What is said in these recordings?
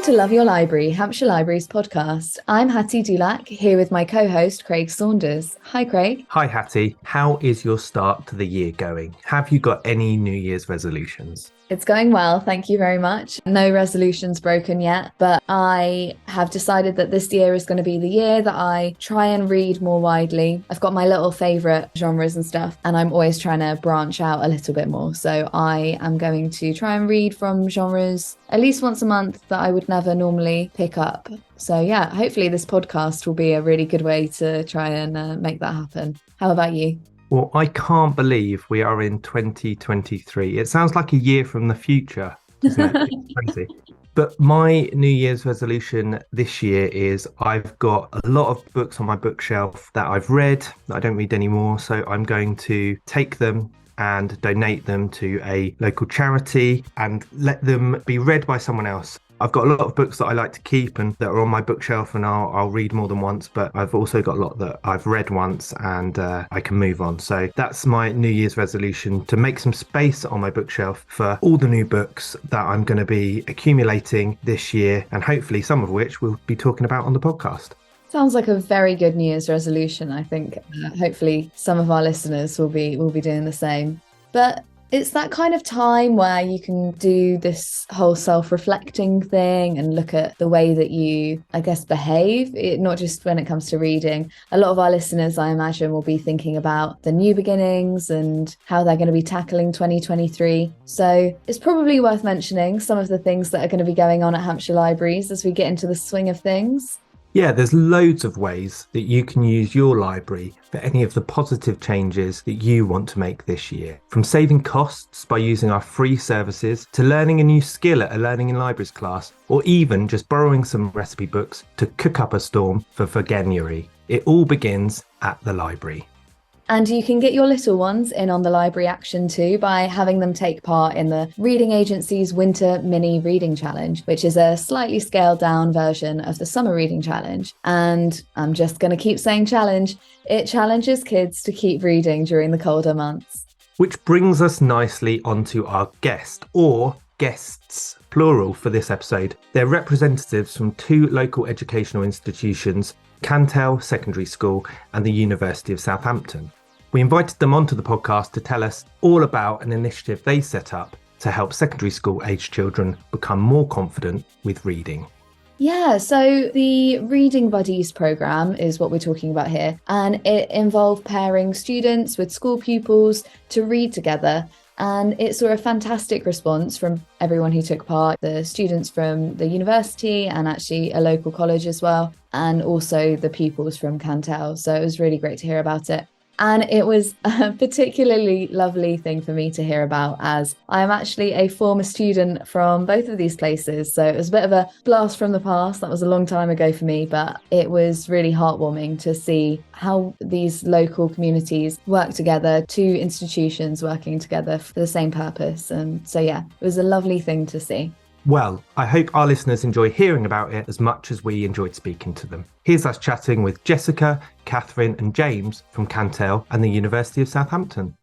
to Love Your Library, Hampshire Libraries podcast. I'm Hattie Dulac, here with my co-host Craig Saunders. Hi Craig. Hi Hattie, how is your start to the year going? Have you got any New Year's resolutions? It's going well, thank you very much. No resolutions broken yet, but I have decided that this year is going to be the year that I try and read more widely. I've got my little favourite genres and stuff, and I'm always trying to branch out a little bit more. So I am going to try and read from genres at least once a month that I would never normally pick up. So yeah, hopefully this podcast will be a really good way to try and make that happen. How about you? Well, I can't believe we are in 2023. It sounds like a year from the future, doesn't it? It's crazy. But my New Year's resolution this year is I've got a lot of books on my bookshelf that I've read that I don't read anymore. So I'm going to take them and donate them to a local charity and let them be read by someone else. I've got a lot of books that I like to keep and that are on my bookshelf and I'll read more than once, but I've also got a lot that I've read once and I can move on. So that's my New Year's resolution, to make some space on my bookshelf for all the new books that I'm going to be accumulating this year, and hopefully some of which we'll be talking about on the podcast. Sounds like a very good New Year's resolution. I think hopefully some of our listeners will be doing the same. But it's that kind of time where you can do this whole self-reflecting thing and look at the way that you, I guess, behave, not just when it comes to reading. A lot of our listeners, I imagine, will be thinking about the new beginnings and how they're going to be tackling 2023. So it's probably worth mentioning some of the things that are going to be going on at Hampshire Libraries as we get into the swing of things. Yeah, there's loads of ways that you can use your library for any of the positive changes that you want to make this year. From saving costs by using our free services, to learning a new skill at a Learning in Libraries class, or even just borrowing some recipe books to cook up a storm for January. It all begins at the library. And you can get your little ones in on the library action too by having them take part in the Reading Agency's Winter Mini Reading Challenge, which is a slightly scaled down version of the Summer Reading Challenge. And I'm just going to keep saying challenge. It challenges kids to keep reading during the colder months. Which brings us nicely onto our guest, or guests, plural, for this episode. They're representatives from two local educational institutions, Cantell Secondary School and the University of Southampton. We invited them onto the podcast to tell us all about an initiative they set up to help secondary school aged children become more confident with reading. Yeah, so the Reading Buddies programme is what we're talking about here, and it involved pairing students with school pupils to read together. And it saw a fantastic response from everyone who took part, the students from the university and actually a local college as well, and also the pupils from Cantell. So it was really great to hear about it. And it was a particularly lovely thing for me to hear about, as I'm actually a former student from both of these places. So it was a bit of a blast from the past. That was a long time ago for me, but it was really heartwarming to see how these local communities work together, two institutions working together for the same purpose. And so, yeah, it was a lovely thing to see. Well, I hope our listeners enjoy hearing about it as much as we enjoyed speaking to them. Here's us chatting with Jessica, Catherine and James from Cantell and the University of Southampton.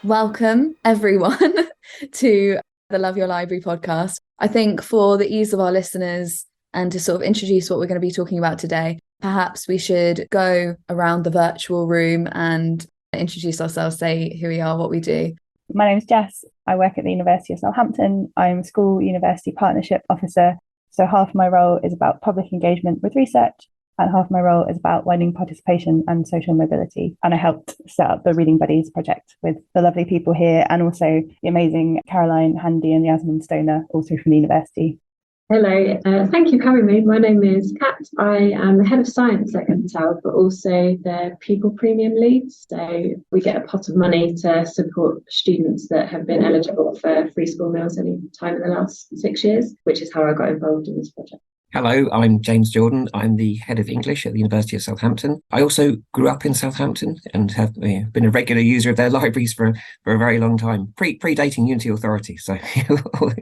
Welcome, everyone, to the Love Your Library podcast. I think for the ease of our listeners and to sort of introduce what we're going to be talking about today, perhaps we should go around the virtual room and introduce ourselves, say who we are, what we do. My name is Jess. I work at the University of Southampton. I'm School University Partnership Officer. So half my role is about public engagement with research and half my role is about widening participation and social mobility. And I helped set up the Reading Buddies project with the lovely people here and also the amazing Caroline Handy and Yasmin Stoner, also from the university. Hello, thank you for having me. My name is Kat. I am the head of science at Cantell, but also the pupil premium lead. So we get a pot of money to support students that have been eligible for free school meals any time in the last 6 years, which is how I got involved in this project. Hello, I'm James Jordan. I'm the head of English at the University of Southampton. I also grew up in Southampton and have been a regular user of their libraries for a very long time, predating Unity Authority. So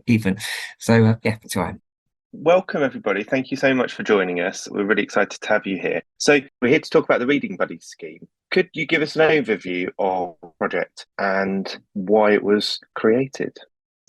even so, yeah, that's who I am. Welcome, everybody. Thank you so much for joining us. We're really excited to have you here. So we're here to talk about the Reading Buddies scheme. could you give us an overview of the project and why it was created?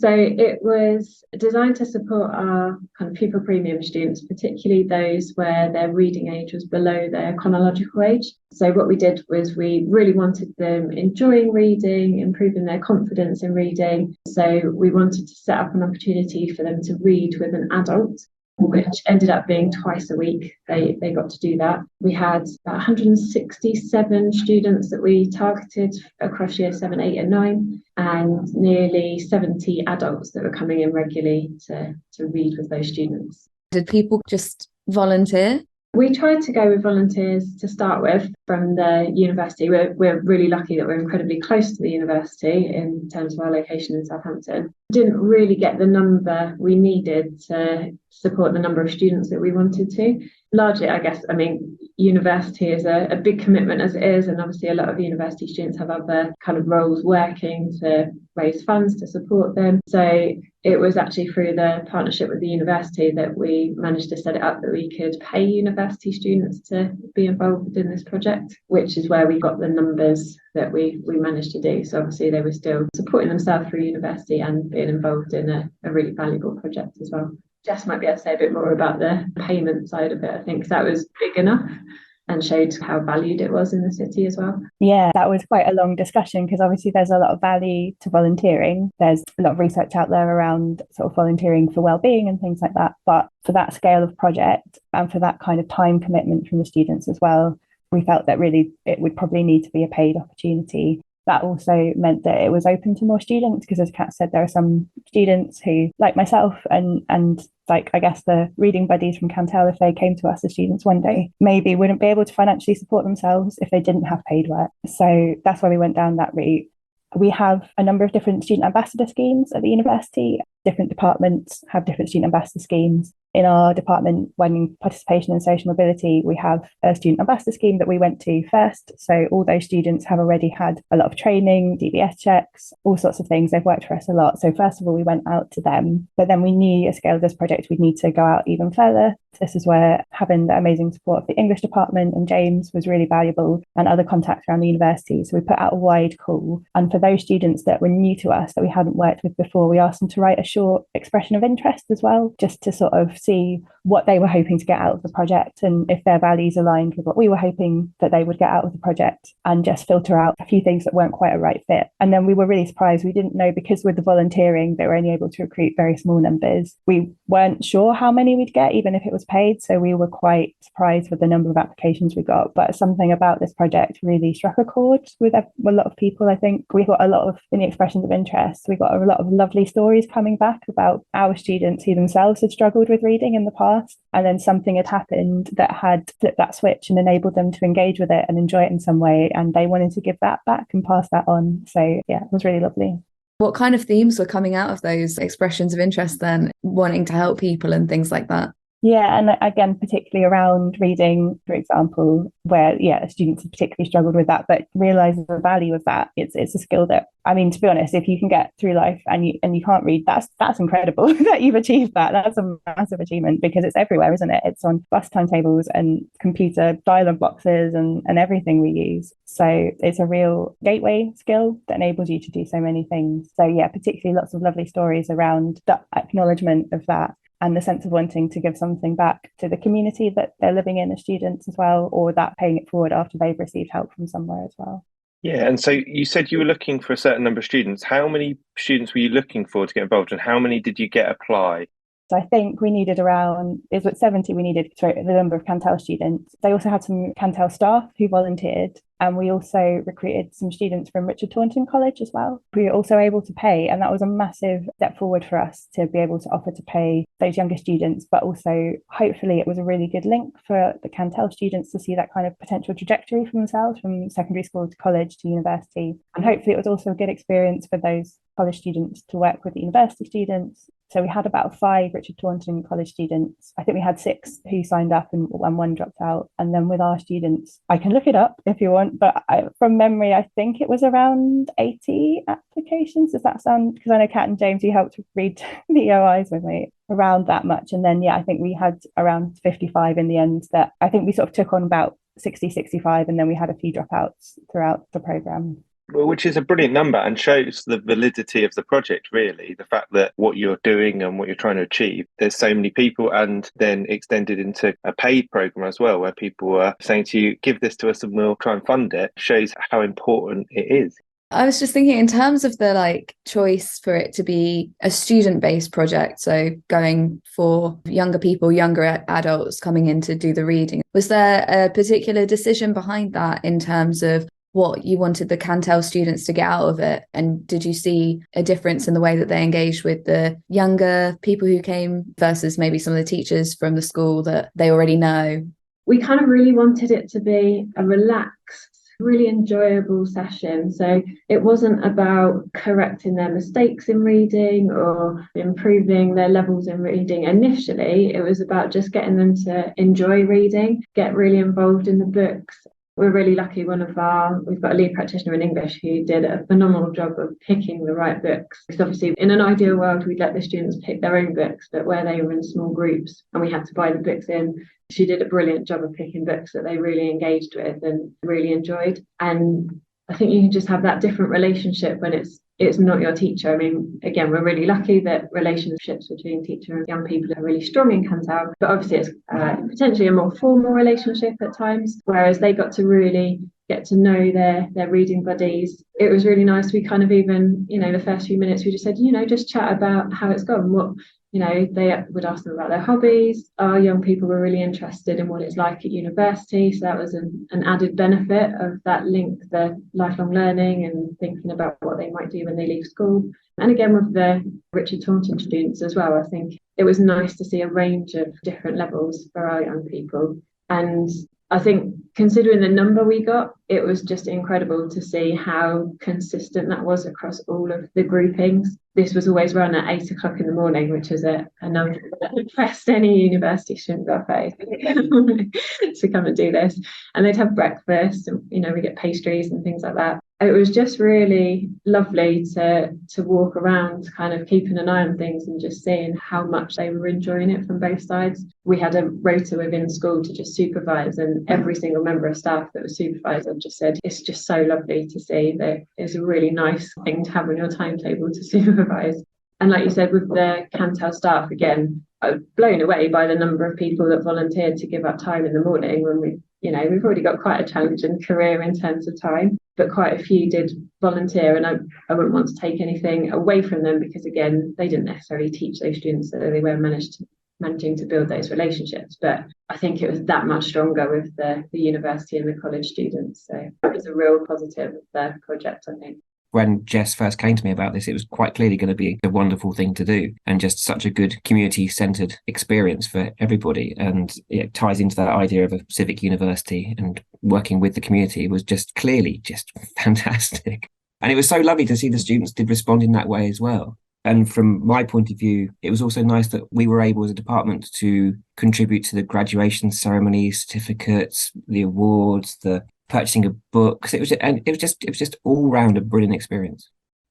So it was designed to support our kind of pupil premium students, particularly those where their reading age was below their chronological age. So what we did was we really wanted them enjoying reading, improving their confidence in reading. So we wanted to set up an opportunity for them to read with an adult, which ended up being twice a week. They got to do that. We had about 167 students that we targeted across year 7, 8 and 9, and nearly 70 adults that were coming in regularly to read with those students. Did people just volunteer? We tried to go with volunteers to start with from the university. We're really lucky that we're incredibly close to the university in terms of our location in Southampton. Didn't really get the number we needed to support the number of students that we wanted to. Largely, I guess, university is a big commitment as it is, and obviously a lot of university students have other kind of roles working to raise funds to support them. So it was actually through the partnership with the university that we managed to set it up that we could pay university students to be involved in this project, which is where we got the numbers that we managed to do. So obviously they were still supporting themselves through university and being involved in a really valuable project as well. Jess might be able to say a bit more about the payment side of it, I think, because that was big enough and showed how valued it was in the city as well. Yeah, that was quite a long discussion because obviously there's a lot of value to volunteering. There's a lot of research out there around sort of volunteering for wellbeing and things like that. But for that scale of project and for that kind of time commitment from the students as well, we felt that really it would probably need to be a paid opportunity. That also meant that it was open to more students because, as Kat said, there are some students who, like myself and like, I guess, the reading buddies from Cantell, if they came to us as students one day, maybe wouldn't be able to financially support themselves if they didn't have paid work. So that's why we went down that route. We have a number of different student ambassador schemes at the university. Different departments have different student ambassador schemes. In our department, when participation and social mobility, we have a student ambassador scheme that we went to first. So all those students have already had a lot of training, DBS checks, all sorts of things. They've worked for us a lot. So first of all, we went out to them, but then we knew at scale of this project, we'd need to go out even further. This is where having the amazing support of the English department and James was really valuable, and other contacts around the university. So we put out a wide call. And for those students that were new to us, that we hadn't worked with before, we asked them to write a short expression of interest as well, just to sort of see what they were hoping to get out of the project and if their values aligned with what we were hoping that they would get out of the project, and just filter out a few things that weren't quite a right fit. And then we were really surprised. We didn't know, because with the volunteering, they were only able to recruit very small numbers. We weren't sure how many we'd get, even if it was paid. So we were quite surprised with the number of applications we got. But something about this project really struck a chord with a lot of people. I think we got a lot of, in the expressions of interest, we got a lot of lovely stories coming back about our students who themselves had struggled with reading in the past, and then something had happened that had flipped that switch and enabled them to engage with it and enjoy it in some way, and they wanted to give that back and pass that on. So yeah, it was really lovely. What kind of themes were coming out of those expressions of interest then, wanting to help people and things like that? Yeah, and again, particularly around reading, for example, where, students have particularly struggled with that, but realise the value of that. It's a skill that, to be honest, if you can get through life and you can't read, that's incredible that you've achieved that. That's a massive achievement, because it's everywhere, isn't it? It's on bus timetables and computer dialogue boxes and everything we use. So it's a real gateway skill that enables you to do so many things. So yeah, particularly lots of lovely stories around the acknowledgement of that, and the sense of wanting to give something back to the community that they're living in as students as well, or that paying it forward after they've received help from somewhere as well. Yeah, and so you said you were looking for a certain number of students. How many students were you looking for to get involved, and how many did you get apply? So I think we needed around, it was 70 we needed, the number of Cantell students. They also had some Cantell staff who volunteered, and we also recruited some students from Richard Taunton College as well. We were also able to pay, and that was a massive step forward for us to be able to offer to pay those younger students, but also hopefully it was a really good link for the Cantell students to see that kind of potential trajectory for themselves from secondary school to college to university. And hopefully it was also a good experience for those college students to work with the university students. So we had about 5 Richard Taunton College students. I think we had 6 who signed up and 1 dropped out. And then with our students, I can look it up if you want, but from memory, I think it was around 80 applications. Does that sound, because I know Kat and James, you helped read the OIs with me, around that much. And then, I think we had around 55 in the end that I think we sort of took on about 60, 65, and then we had a few dropouts throughout the programme. Well, which is a brilliant number and shows the validity of the project, really. The fact that what you're doing and what you're trying to achieve, there's so many people, and then extended into a paid program as well, where people are saying to you, give this to us and we'll try and fund it, shows how important it is. I was just thinking in terms of the choice for it to be a student-based project, so going for younger people, younger adults coming in to do the reading, was there a particular decision behind that in terms of what you wanted the Cantell students to get out of it? And did you see a difference in the way that they engaged with the younger people who came versus maybe some of the teachers from the school that they already know? We kind of really wanted it to be a relaxed, really enjoyable session. So it wasn't about correcting their mistakes in reading or improving their levels in reading initially. It was about just getting them to enjoy reading, get really involved in the books. We're really lucky. We've got a lead practitioner in English who did a phenomenal job of picking the right books. Because obviously in an ideal world, we'd let the students pick their own books, but where they were in small groups and we had to buy the books in, she did a brilliant job of picking books that they really engaged with and really enjoyed. And I think you can just have that different relationship when it's not your teacher. I mean, again, we're really lucky that relationships between teacher and young people are really strong in Cantell, but obviously it's potentially a more formal relationship at times, whereas they got to really get to know their reading buddies. It was really nice. We kind of even, the first few minutes we just said, just chat about how it's gone, they would ask them about their hobbies. Our young people were really interested in what it's like at university. So that was an added benefit of that link, the lifelong learning and thinking about what they might do when they leave school. And again, with the Richard Taunton students as well, I think it was nice to see a range of different levels for our young people. And I think considering the number we got, it was just incredible to see how consistent that was across all of the groupings. This was always run at 8 o'clock in the morning, which is a number that impressed any university student I've faced to come and do this. And they'd have breakfast and, we get pastries and things like that. It was just really lovely to walk around kind of keeping an eye on things and just seeing how much they were enjoying it from both sides. We had a rota within school to just supervise, and every single member of staff that was supervised just said it's just so lovely to see that it's a really nice thing to have on your timetable to supervise. And like you said, with the Cantell staff, again, I was blown away by the number of people that volunteered to give up time in the morning when we've already got quite a challenging career in terms of time, but quite a few did volunteer, and I wouldn't want to take anything away from them because, again, they didn't necessarily teach those students, so they were managing to build those relationships. But I think it was that much stronger with the university and the college students. So it was a real positive of the project, I think. When Jess first came to me about this, it was quite clearly going to be a wonderful thing to do and just such a good community-centred experience for everybody. And it ties into that idea of a civic university, and working with the community was just clearly just fantastic. And it was so lovely to see the students did respond in that way as well. And from my point of view, it was also nice that we were able as a department to contribute to the graduation ceremony, certificates, the awards, the purchasing of books. It was just all round a brilliant experience.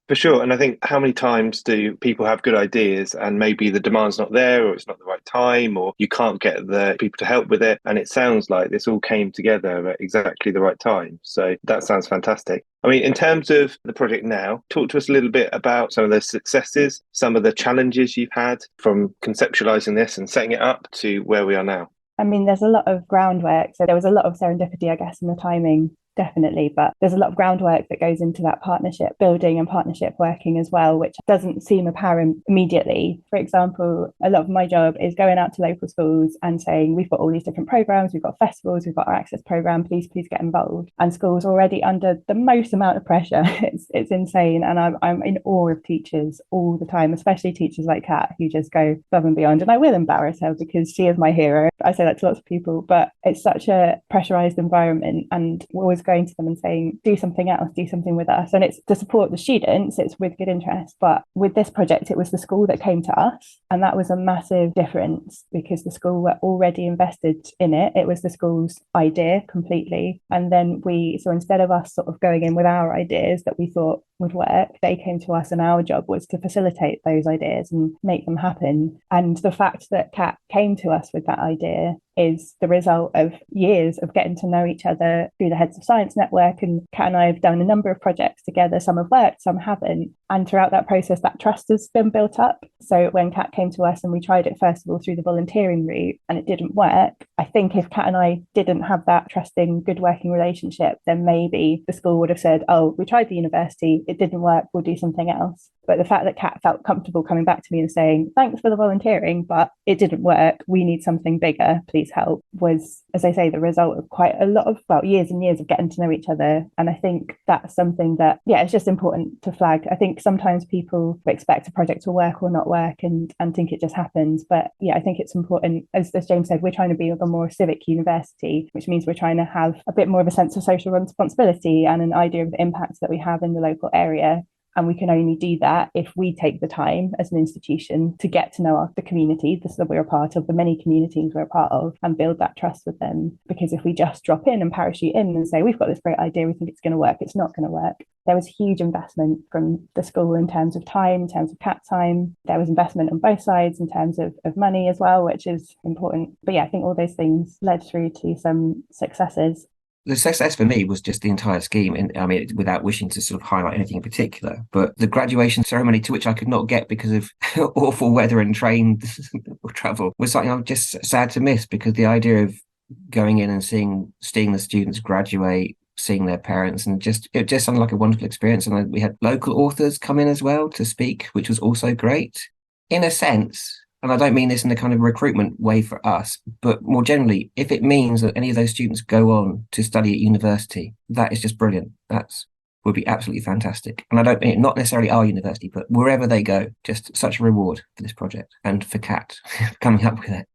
For sure. And I think how many times do people have good ideas and maybe the demand's not there, or it's not the right time, or you can't get the people to help with it. And it sounds like this all came together at exactly the right time. So that sounds fantastic. I mean, in terms of the project now, talk to us a little bit about some of the successes, some of the challenges you've had from conceptualizing this and setting it up to where we are now. I mean, there's a lot of groundwork. So there was a lot of serendipity, I guess, in the timing, definitely. But there's a lot of groundwork that goes into that partnership building and partnership working as well, which doesn't seem apparent immediately. For example, a lot of my job is going out to local schools and saying, we've got all these different programs, we've got festivals, we've got our access program, please get involved. And schools are already under the most amount of pressure. It's insane. And I'm in awe of teachers all the time, especially teachers like Kat, who just go above and beyond. And I will embarrass her because she is my hero. I say that to lots of people, but it's such a pressurized environment, and we're always going to them and saying, do something else, do something with us. And it's to support the students, it's with good interest. But with this project, it was the school that came to us. And that was a massive difference because the school were already invested in it. It was the school's idea completely. And then so instead of us sort of going in with our ideas that we thought would work, they came to us and our job was to facilitate those ideas and make them happen. And the fact that Kat came to us with that idea is the result of years of getting to know each other through the Heads of Science Network. And Kat and I have done a number of projects together. Some have worked, some haven't. And throughout that process, that trust has been built up. So when Kat came to us and we tried it, first of all, through the volunteering route and it didn't work, I think if Kat and I didn't have that trusting, good working relationship, then maybe the school would have said, oh, we tried the university, it didn't work, we'll do something else. But the fact that Kat felt comfortable coming back to me and saying, thanks for the volunteering, but it didn't work, we need something bigger, please help, was, as I say, the result of quite a lot of, years and years of getting to know each other. And I think that's something that, it's just important to flag. I think sometimes people expect a project to work or not work and think it just happens. But I think it's important, as James said, we're trying to be a more civic university, which means we're trying to have a bit more of a sense of social responsibility and an idea of the impacts that we have in the local area. And we can only do that if we take the time as an institution to get to know the community that we're a part of, the many communities we're a part of, and build that trust with them. Because if we just drop in and parachute in and say, we've got this great idea, we think it's going to work, it's not going to work. There was huge investment from the school in terms of time, in terms of Cat time. There was investment on both sides in terms of money as well, which is important. But I think all those things led through to some successes. The success for me was just the entire scheme. And I mean, without wishing to sort of highlight anything in particular, but the graduation ceremony, to which I could not get because of awful weather and train travel, was something I'm just sad to miss, because the idea of going in and seeing the students graduate, seeing their parents, and it just sounded like a wonderful experience. And we had local authors come in as well to speak, which was also great. In a sense, and I don't mean this in a kind of recruitment way for us, but more generally, if it means that any of those students go on to study at university, that is just brilliant. Would be absolutely fantastic. And I don't mean not necessarily our university, but wherever they go, just such a reward for this project and for Kat coming up with it.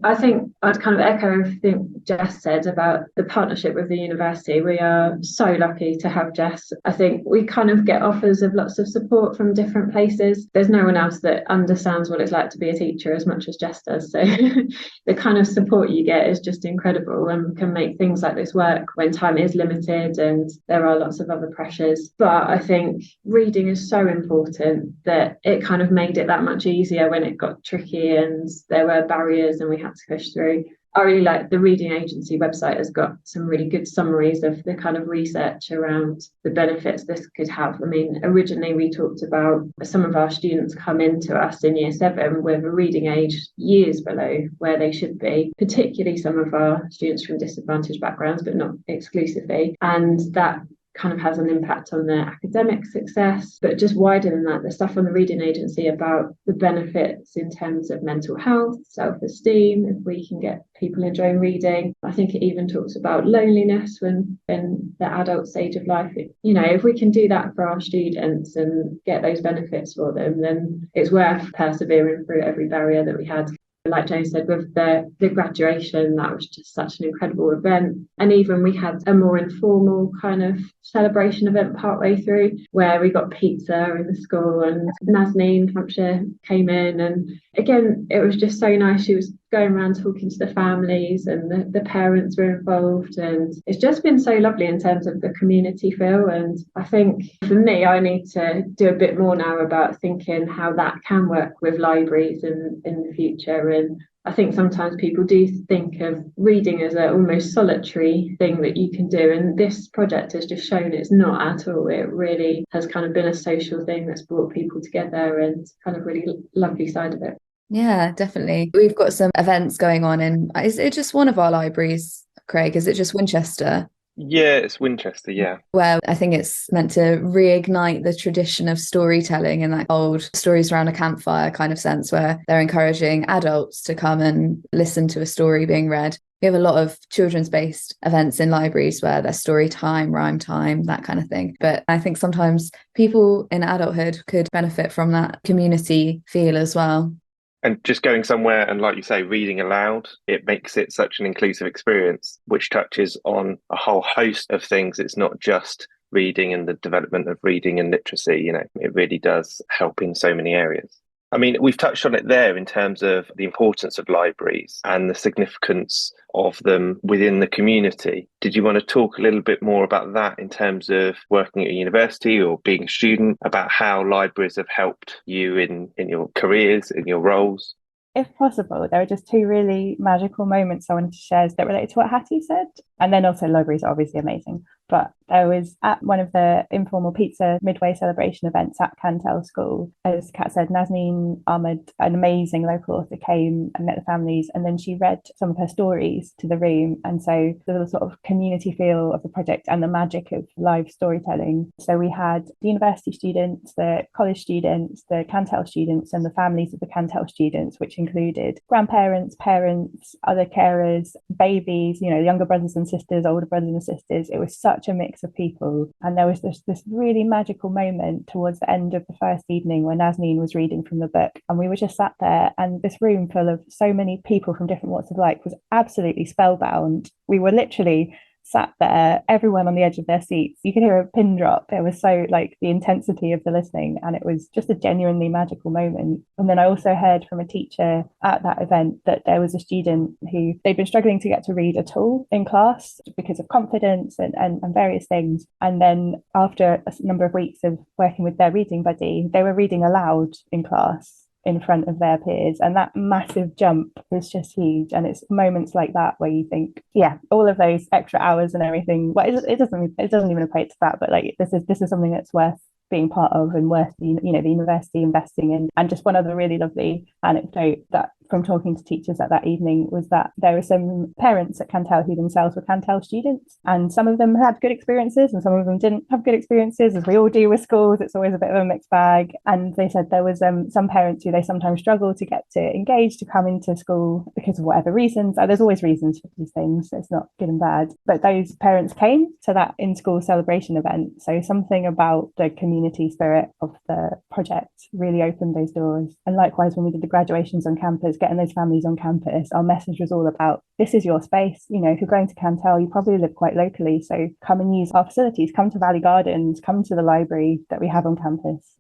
I think I'd kind of echo everything Jess said about the partnership with the university. We are so lucky to have Jess. I think we kind of get offers of lots of support from different places. There's no one else that understands what it's like to be a teacher as much as Jess does. So the kind of support you get is just incredible and can make things like this work when time is limited and there are lots of other pressures. But I think reading is so important that it kind of made it that much easier when it got tricky and there were barriers and we had to push through. I really like the reading agency website has got some really good summaries of the kind of research around the benefits this could have. I mean, originally we talked about some of our students come into us in year 7 with a reading age years below where they should be, particularly some of our students from disadvantaged backgrounds, but not exclusively. And that kind of has an impact on their academic success. But just wider than that, the stuff on the reading agency about the benefits in terms of mental health, self-esteem, if we can get people enjoying reading. I think it even talks about loneliness when in the adult stage of life. If we can do that for our students and get those benefits for them, then it's worth persevering through every barrier that we had. Like James said, with the graduation, that was just such an incredible event. And even we had a more informal kind of celebration event partway through where we got pizza in the school and Nazneen, Hampshire, came in. And again, it was just so nice. She was going around talking to the families and the parents were involved. And it's just been so lovely in terms of the community feel. And I think for me, I need to do a bit more now about thinking how that can work with libraries in the future. And I think sometimes people do think of reading as an almost solitary thing that you can do. And this project has just shown it's not at all. It really has kind of been a social thing that's brought people together and kind of really lovely side of it. Yeah, definitely. We've got some events going on is it just one of our libraries, Craig? Is it just Winchester? Yeah, it's Winchester, yeah. Well, I think it's meant to reignite the tradition of storytelling in that old stories around a campfire kind of sense, where they're encouraging adults to come and listen to a story being read. We have a lot of children's-based events in libraries where there's story time, rhyme time, that kind of thing. But I think sometimes people in adulthood could benefit from that community feel as well. And just going somewhere and, like you say, reading aloud, it makes it such an inclusive experience, which touches on a whole host of things. It's not just reading and the development of reading and literacy. It really does help in so many areas. I mean, we've touched on it there in terms of the importance of libraries and the significance of them within the community. Did you want to talk a little bit more about that in terms of working at a university or being a student, about how libraries have helped you in your careers, in your roles? If possible, there are just two really magical moments I wanted to share that relate to what Hattie said. And then also libraries are obviously amazing. But I was at one of the informal pizza midway celebration events at Cantell School. As Kat said, Nazneen Ahmed, an amazing local author, came and met the families, and then she read some of her stories to the room. And so the sort of community feel of the project and the magic of live storytelling. So we had the university students, the college students, the Cantell students, and the families of the Cantell students, which included grandparents, parents, other carers, babies, younger brothers and sisters, older brothers and sisters. It was such a mix of people. And there was this really magical moment towards the end of the first evening when Nazneen was reading from the book. And we were just sat there, and this room full of so many people from different walks of life was absolutely spellbound. We were literally sat there, everyone on the edge of their seats. You could hear a pin drop. It was so like the intensity of the listening, and it was just a genuinely magical moment. And then I also heard from a teacher at that event that there was a student who they'd been struggling to get to read at all in class because of confidence and various things. And then after a number of weeks of working with their reading buddy, they were reading aloud in class in front of their peers, and that massive jump is just huge. And it's moments like that where you think, yeah, all of those extra hours and everything, well, it doesn't even equate to that, but like this is something that's worth being part of and worth the university investing in. And just one other really lovely anecdote that from talking to teachers at that evening was that there were some parents at Cantell who themselves were Cantell students, and some of them had good experiences and some of them didn't have good experiences, as we all do with schools. It's always a bit of a mixed bag. And they said there was some parents who they sometimes struggle to get to engage to come into school because of whatever reasons. There's always reasons for these things, it's not good and bad, but those parents came to that in-school celebration event. So something about the community spirit of the project really opened those doors. And likewise, when we did the graduations on campus, getting those families on campus, our message was all about, this is your space. If you're going to Cantell, you probably live quite locally, so come and use our facilities, come to Valley Gardens, come to the library that we have on campus.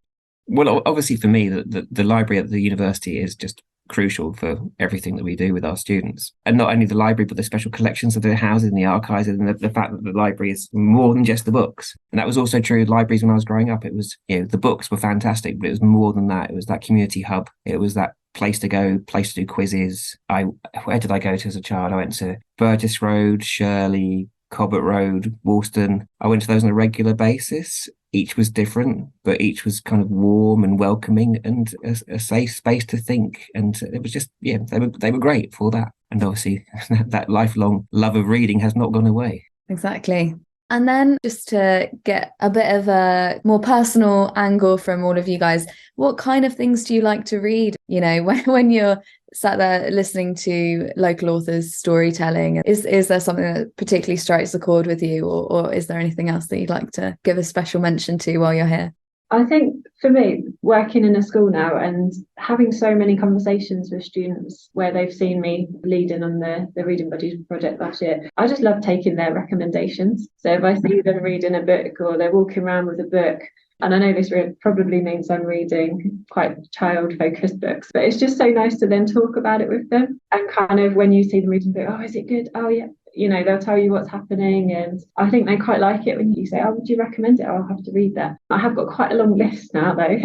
Well, obviously for me, the library at the university is just crucial for everything that we do with our students. And not only the library, but the special collections that are housed in the archives, and the fact that the library is more than just the books. And that was also true of libraries when I was growing up. It was, the books were fantastic, but it was more than that. It was that community hub. It was that place to go, place to do quizzes. Where did I go to as a child? I went to Burgess Road, Shirley, Cobbett Road, Woolston. I went to those on a regular basis. Each was different, but each was kind of warm and welcoming and a safe space to think. And it was just, they were great for that. And obviously that lifelong love of reading has not gone away. Exactly. And then just to get a bit of a more personal angle from all of you guys, what kind of things do you like to read? When you're sat there listening to local authors' storytelling, is there something that particularly strikes a chord with you, or is there anything else that you'd like to give a special mention to while you're here? I think for me, working in a school now and having so many conversations with students where they've seen me leading on the Reading Buddies project last year, I just love taking their recommendations. So if I see them reading a book or they're walking around with a book, and I know this probably means I'm reading quite child-focused books, but it's just so nice to then talk about it with them. And kind of when you see them reading a book, oh, is it good? Oh, yeah. They'll tell you what's happening. And I think they quite like it when you say, oh, would you recommend it? Oh, I'll have to read that. I have got quite a long list now, though,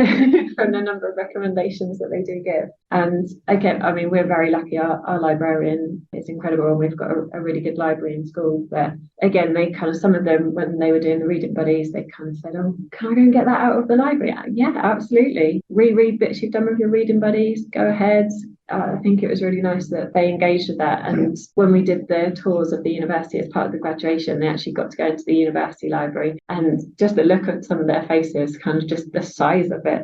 from the number of recommendations that they do give. And again, I mean, we're very lucky. Our librarian is incredible, and we've got a really good library in school. But again, they kind of, some of them, when they were doing the reading buddies, they kind of said, oh, can I go and get that out of the library? Yeah, absolutely. Reread bits you've done with your reading buddies. Go ahead. I think it was really nice that they engaged with that. And when we did the tours of the university as part of the graduation, they actually got to go into the university library, and just the look of some of their faces, kind of just the size of it,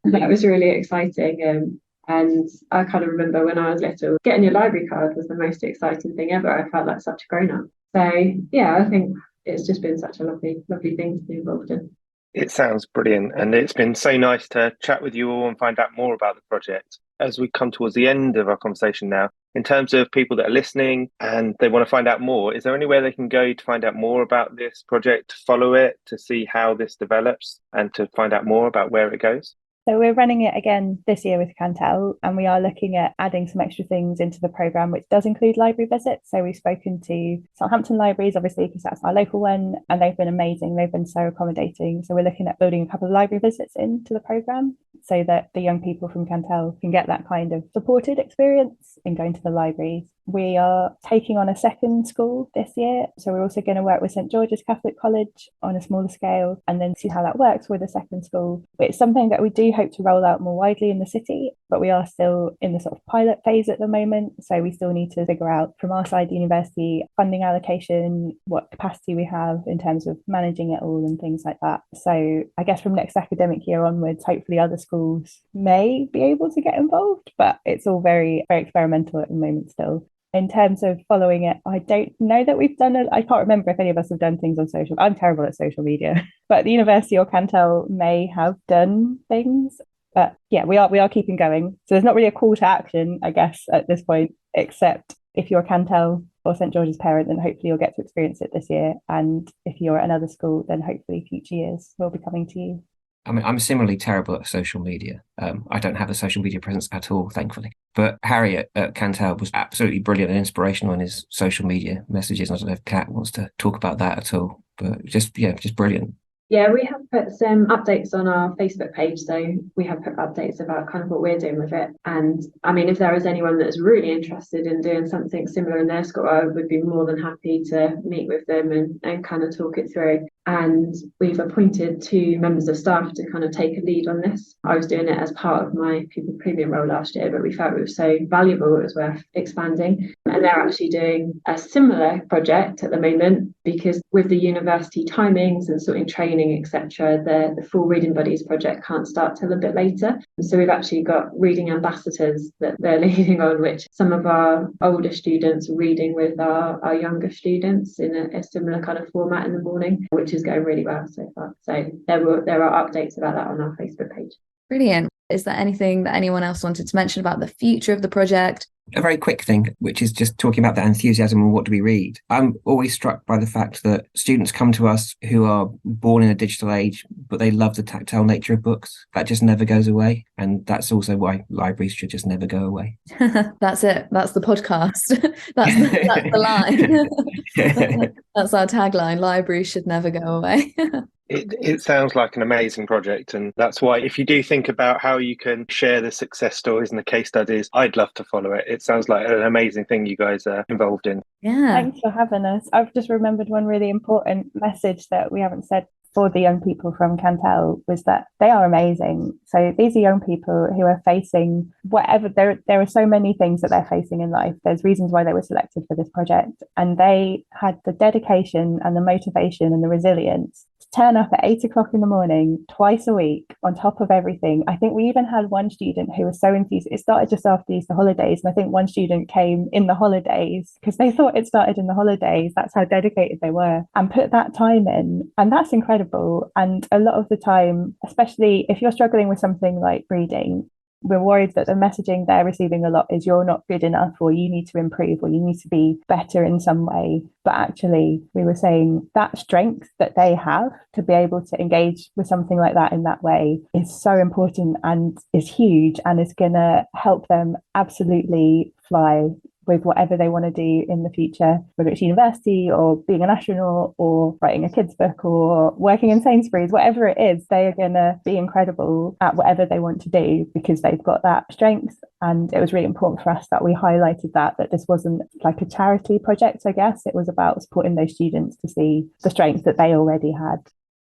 that was really exciting. And I kind of remember when I was little, getting your library card was the most exciting thing ever. I felt like such a grown-up. So yeah, I think it's just been such a lovely thing to be involved in. It sounds brilliant, and it's been so nice to chat with you all and find out more about the project. As we come towards the end of our conversation now, in terms of people that are listening and they want to find out more, is there anywhere they can go to find out more about this project, to follow it, to see how this develops, and to find out more about where it goes? So we're running it again this year with Cantell, and we are looking at adding some extra things into the programme, which does include library visits. So we've spoken to Southampton libraries, obviously, because that's our local one, and they've been amazing. They've been so accommodating. So we're looking at building a couple of library visits into the programme so that the young people from Cantell can get that kind of supported experience in going to the libraries. We are taking on a second school this year. So we're also going to work with St George's Catholic College on a smaller scale and then see how that works with a second school. It's something that we do hope to roll out more widely in the city, but we are still in the sort of pilot phase at the moment. So we still need to figure out from our side, the university funding allocation, what capacity we have in terms of managing it all and things like that. So I guess from next academic year onwards, hopefully other schools may be able to get involved, but it's all very, very experimental at the moment still. In terms of following it, I don't know that we've done it. I can't remember if any of us have done things on social. I'm terrible at social media, but the university or Cantell may have done things. But yeah, we are keeping going. So there's not really a call to action, I guess, at this point, except if you're a Cantell or St George's parent, then hopefully you'll get to experience it this year. And if you're at another school, then hopefully future years will be coming to you. I mean, I'm similarly terrible at social media. I don't have a social media presence at all, thankfully. But Harry at Cantell was absolutely brilliant and inspirational in his social media messages. I don't know if Kat wants to talk about that at all, but just brilliant. Yeah, we have put some updates on our Facebook page. So we have put updates about kind of what we're doing with it. And I mean, if there is anyone that's really interested in doing something similar in their school, I would be more than happy to meet with them and kind of talk it through. And we've appointed 2 members of staff to kind of take a lead on this. I was doing it as part of my pupil premium role last year, but we felt it was so valuable it was worth expanding. And they're actually doing a similar project at the moment, because with the university timings and sorting training, etc., the full Reading Buddies project can't start till a bit later. So we've actually got reading ambassadors that they're leading on, which some of our older students are reading with our younger students in a similar kind of format in the morning, which is going really well so far. So there are updates about that on our Facebook page. Brilliant. Is there anything that anyone else wanted to mention about the future of the project? A very quick thing, which is just talking about that enthusiasm and what do we read. I'm always struck by the fact that students come to us who are born in a digital age, but they love the tactile nature of books. That just never goes away. And that's also why libraries should just never go away. That's it. That's the podcast. that's the line. That's our tagline. Libraries should never go away. It sounds like an amazing project, and that's why if you do think about how you can share the success stories and the case studies, I'd love to follow it. It sounds like an amazing thing you guys are involved in. Yeah. Thanks for having us. I've just remembered one really important message that we haven't said for the young people from Cantell was that they are amazing. So these are young people who are facing whatever, there are so many things that they're facing in life. There's reasons why they were selected for this project, and they had the dedication and the motivation and the resilience to turn up at 8 o'clock in the morning twice a week on top of everything. I think we even had one student who was so enthused. It started just after the Easter holidays, and I think one student came in the holidays because they thought it started in the holidays. That's how dedicated they were, and put that time in, and that's incredible. And a lot of the time, especially if you're struggling with something like reading, we're worried that the messaging they're receiving a lot is you're not good enough, or you need to improve, or you need to be better in some way. But actually, we were saying that strength that they have to be able to engage with something like that in that way is so important and is huge, and is going to help them absolutely fly with whatever they want to do in the future, whether it's university or being an astronaut or writing a kid's book or working in Sainsbury's, whatever it is, they are going to be incredible at whatever they want to do because they've got that strength. And it was really important for us that we highlighted that this wasn't like a charity project, I guess. It was about supporting those students to see the strength that they already had.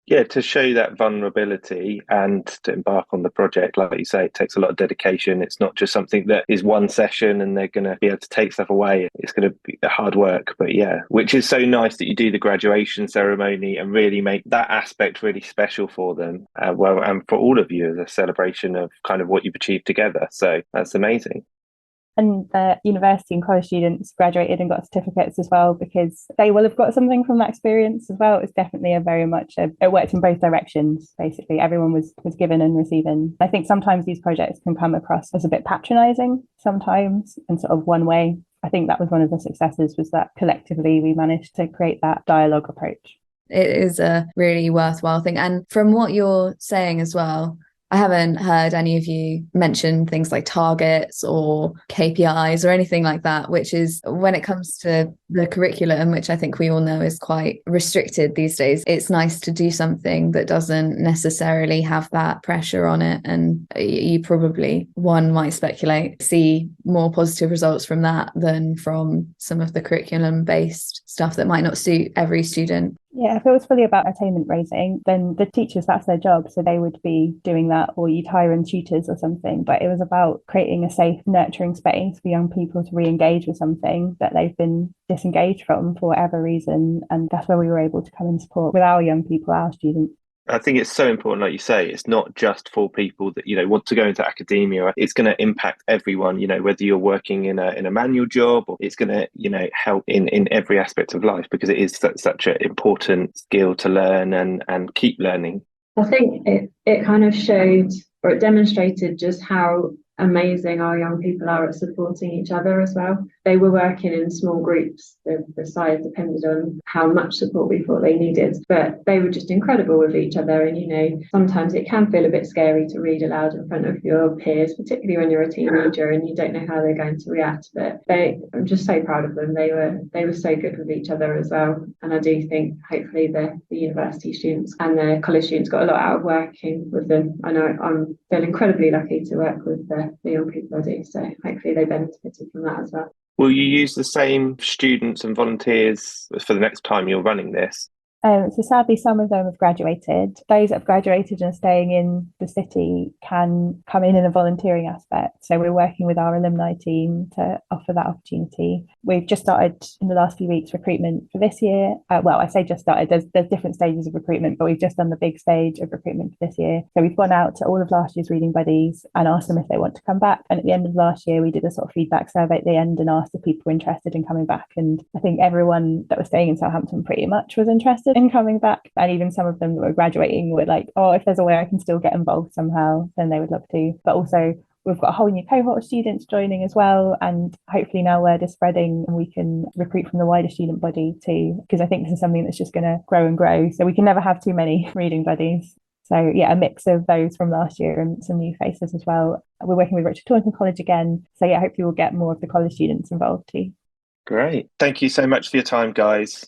Yeah, to show that vulnerability and to embark on the project, like you say, it takes a lot of dedication. It's not just something that is one session and they're going to be able to take stuff away. It's going to be hard work, but yeah, which is so nice that you do the graduation ceremony and really make that aspect really special for them. And for all of you as a celebration of kind of what you've achieved together. So that's amazing. And the university and college students graduated and got certificates as well, because they will have got something from that experience as well. It's definitely it worked in both directions, basically. Everyone was given and receiving. I think sometimes these projects can come across as a bit patronizing sometimes and sort of one way. I think that was one of the successes, was that collectively we managed to create that dialogue approach. It is a really worthwhile thing. And from what you're saying as well, I haven't heard any of you mention things like targets or KPIs or anything like that, which is, when it comes to the curriculum, which I think we all know is quite restricted these days, it's nice to do something that doesn't necessarily have that pressure on it. And you probably, one might speculate, see more positive results from that than from some of the curriculum-based stuff that might not suit every student. Yeah, if it was fully about attainment raising, then the teachers, that's their job. So they would be doing that, or you'd hire in tutors or something. But it was about creating a safe, nurturing space for young people to re-engage with something that they've been disengaged from for whatever reason. And that's where we were able to come and support with our young people, our students. I think it's so important, like you say, it's not just for people that, want to go into academia. It's going to impact everyone, whether you're working in a manual job, or it's going to, help in every aspect of life, because it is such an important skill to learn and keep learning. I think it kind of showed, or it demonstrated just how amazing our young people are at supporting each other as well. They were working in small groups. The size depended on how much support we thought they needed, but they were just incredible with each other. And sometimes it can feel a bit scary to read aloud in front of your peers, particularly when you're a teenager and you don't know how they're going to react. But I'm just so proud of them. They were so good with each other as well. And I do think hopefully the university students and the college students got a lot out of working with them. I know I'm feel incredibly lucky to work with the young people I do, so hopefully they benefited from that as well. Will you use the same students and volunteers for the next time you're running this? So sadly, some of them have graduated. Those that have graduated and are staying in the city can come in a volunteering aspect. So we're working with our alumni team to offer that opportunity. We've just started in the last few weeks recruitment for this year. Well, I say just started, there's different stages of recruitment, but we've just done the big stage of recruitment for this year. So we've gone out to all of last year's reading buddies and asked them if they want to come back. And at the end of last year, we did a sort of feedback survey at the end and asked if people were interested in coming back. And I think everyone that was staying in Southampton pretty much was interested in coming back. And even some of them that were graduating were like, oh, if there's a way I can still get involved somehow, then they would love to. But also, we've got a whole new cohort of students joining as well, and hopefully now word is spreading and we can recruit from the wider student body too, because I think this is something that's just going to grow and grow. So we can never have too many reading buddies. So yeah, a mix of those from last year and some new faces as well. We're working with Richard Taunton College again. So yeah, hopefully we'll get more of the college students involved too. Great. Thank you so much for your time, guys.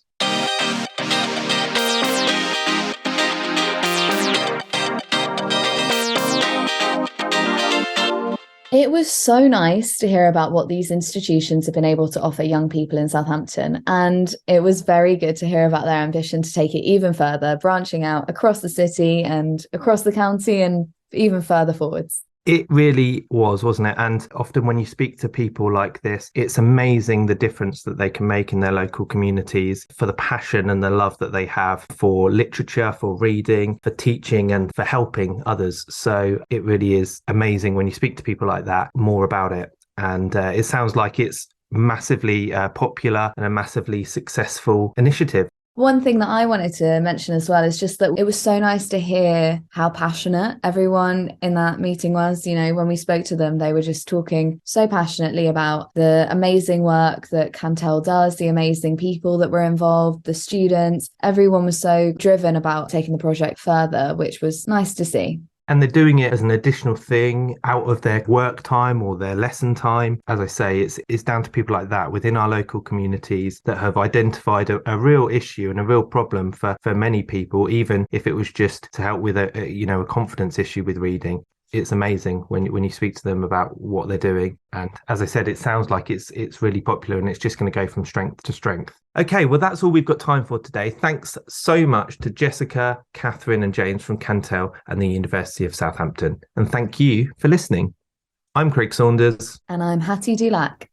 It was so nice to hear about what these institutions have been able to offer young people in Southampton. And it was very good to hear about their ambition to take it even further, branching out across the city and across the county and even further forwards. It really was, wasn't it? And often when you speak to people like this, it's amazing the difference that they can make in their local communities, for the passion and the love that they have for literature, for reading, for teaching and for helping others. So it really is amazing when you speak to people like that, more about it. And it sounds like it's massively popular and a massively successful initiative. One thing that I wanted to mention as well is just that it was so nice to hear how passionate everyone in that meeting was. When we spoke to them, they were just talking so passionately about the amazing work that Cantell does, the amazing people that were involved, the students. Everyone was so driven about taking the project further, which was nice to see. And they're doing it as an additional thing out of their work time or their lesson time. As I say, it's down to people like that within our local communities that have identified a real issue and a real problem for many people, even if it was just to help with a confidence issue with reading. It's amazing when you speak to them about what they're doing. And as I said, it sounds like it's really popular and it's just going to go from strength to strength. Okay, well, that's all we've got time for today. Thanks so much to Jessica, Catherine and James from Cantell and the University of Southampton. And thank you for listening. I'm Craig Saunders. And I'm Hattie Dulac.